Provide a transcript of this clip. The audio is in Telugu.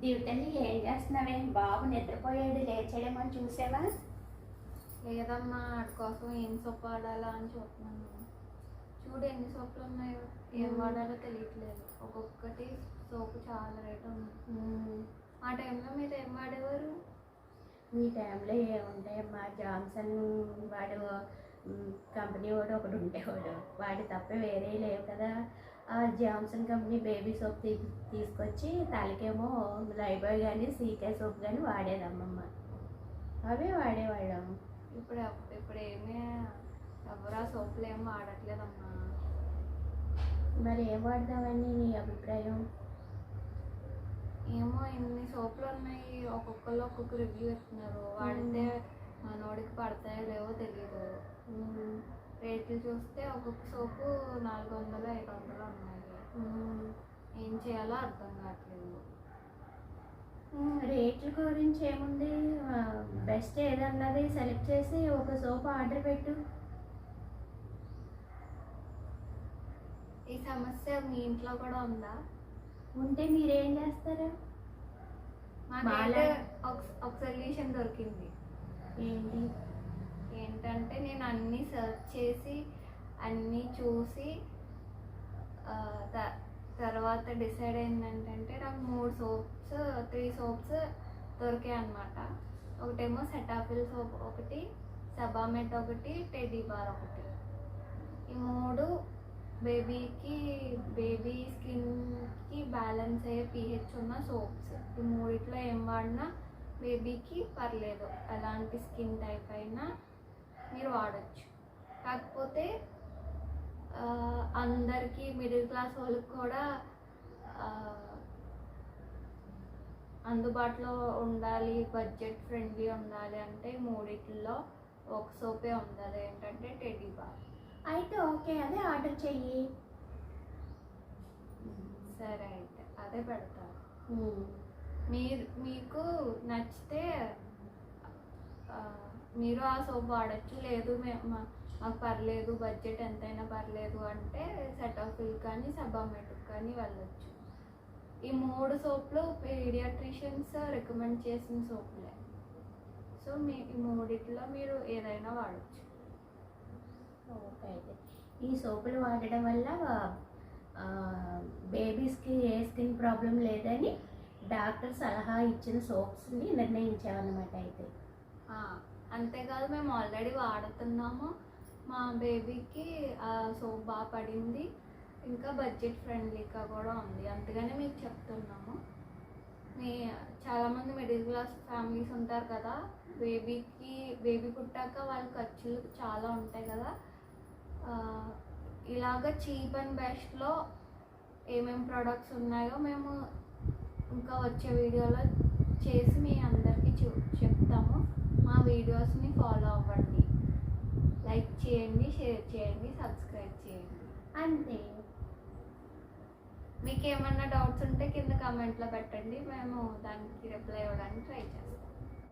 దివితల్లి ఏం చేస్తున్నావే? బాబు నిద్రపోయాడు, లేచాడేమో చూసావా? లేదమ్మా, వాడి కోసం ఏం సోప్ వాడాలా అని చూస్తున్నాను. చూడు ఎన్ని సోపులు ఉన్నాయో, ఏం వాడాలో తెలియట్లేదు. ఒక్కొక్కటి సోపు చాలా రేట్ ఉంది. ఆ టైంలో మీరు ఏం వాడేవారు? మీ టైంలో ఏముంటాయమ్మా, జాన్సన్ వాడు కంపెనీ వాడు ఒకడు ఉండేవాడు, వాడి తప్ప వేరే లేవు కదా. ఆ జాన్సన్ కంపెనీ బేబీ సోప్ తీసుకొచ్చి తలకేమో లైబాయ్ కానీ సీకే సోప్ కానీ వాడేదమ్మమ్మ. అవే వాడేవాళ్ళం. ఇప్పుడు ఏమీ ఎవరు ఆ సోపులు ఏం వాడట్లేదమ్మా. మరి ఏం వాడదామని నీ అభిప్రాయం? ఏమో ఇన్ని సోపులు ఉన్నాయి, ఒక్కొక్కరు ఒక్కొక్క రివ్యూ ఇస్తున్నారు. వాడితే మనోడికి పడతాయో లేవో తెలియదు. రేట్లు చూస్తే ఒక్కొక్క సోపు 400, 500 ఉన్నాయి. ఏం చేయాలో అర్థం కావట్లేదు. రేట్ల గురించి ఏముంది, బెస్ట్ ఏదన్నది సెలెక్ట్ చేసి ఒక సోప్ ఆర్డర్ పెట్టు. ఈ సమస్య మీ ఇంట్లో కూడా ఉందా? ఉంటే మీరేం చేస్తారు? మాకైతే ఒక సొల్యూషన్ దొరికింది. ఏంటంటే నేను అన్నీ సెర్చ్ చేసి అన్నీ చూసి తర్వాత డిసైడ్ అయిందంటే నాకు 3 సోప్స్ దొరికాయి అన్నమాట. ఒకటేమో సెటాఫిల్ సోప్ ఒకటి, సబామెట్ ఒకటి, టెడ్డీ బార్ ఒకటి. ఈ 3 బేబీ స్కిన్కి బ్యాలెన్స్ అయ్యే పీహెచ్ ఉన్న సోప్స్. ఈ 3 ఏం వాడినా బేబీకి పర్లేదు, ఎలాంటి స్కిన్ టైప్ అయినా మీరు వాడచ్చు. కాకపోతే అందరికీ మిడిల్ క్లాస్ వాళ్ళకి కూడా అందుబాటులో ఉండాలి, బడ్జెట్ ఫ్రెండ్లీ ఉండాలి అంటే 3లో ఒక సోపే ఉండాలి. ఏంటంటే టెడ్డీ బార్. అయితే ఓకే, అదే ఆర్డర్ చెయ్యి. సరే, అయితే అదే పెడతాను. మీకు నచ్చితే మీరు ఆ సోప్ వాడచ్చు. లేదు మాకు పర్లేదు, బడ్జెట్ ఎంతైనా పర్లేదు అంటే సెటాఫిల్ కానీ సబామెట్ కానీ వెళ్ళచ్చు. ఈ 3 సోప్లు పీడియాట్రిషియన్స్ రికమెండ్ చేసిన సోపులే. సో ఈ 3లో మీరు ఏదైనా వాడచ్చు. ఓకే, అయితే ఈ సోపులు వాడడం వల్ల బేబీస్కి ఏ స్కిన్ ప్రాబ్లం లేదని డాక్టర్ సలహా ఇచ్చిన సోప్స్ని నిర్ణయించామన్నమాట. అయితే అంతేకాదు, మేము ఆల్రెడీ వాడుతున్నాము. మా బేబీకి ఆ సోప్ బాగా పడింది, ఇంకా బడ్జెట్ ఫ్రెండ్లీగా కూడా ఉంది. అందుకనే మీకు చెప్తున్నాము. చాలామంది మిడిల్ క్లాస్ ఫ్యామిలీస్ ఉంటారు కదా, బేబీ పుట్టాక వాళ్ళ ఖర్చులు చాలా ఉంటాయి కదా. ఇలాగ చీప్ అండ్ బెస్ట్లో ఏమేమి ప్రోడక్ట్స్ ఉన్నాయో మేము ఇంకా వచ్చే వీడియోలో చేసి మీ అందరికీ చెప్తాము. మా వీడియోస్ని ఫాలో అవ్వండి, లైక్ చేయండి, షేర్ చేయండి, సబ్స్క్రైబ్ చేయండి. అంతే. మీకు ఏమన్నా డౌట్స్ ఉంటే కింద కామెంట్లో పెట్టండి, మేము దానికి రిప్లై ఇవ్వడానికి ట్రై చేస్తాం.